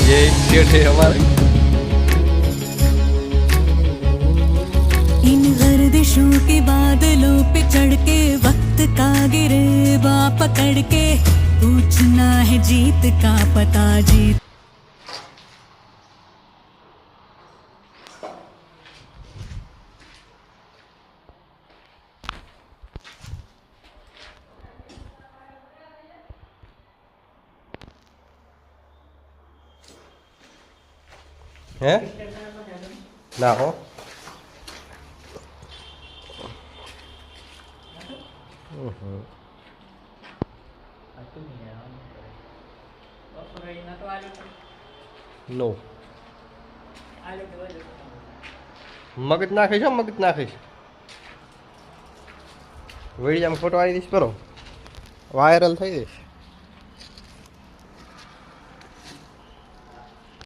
ये सेठ है हमारे। इन गर्दिशों के बादलों पे चढ़ के वक्त का गिरेबा पकड़ के पूछना है जीत का पता जीत। હે ના હો નો મગજ નાખીશ હો, મગજ નાખીશ વિડીયામાં ફોટો આવી દઈશ કરો વાયરલ થઈ જઈશ।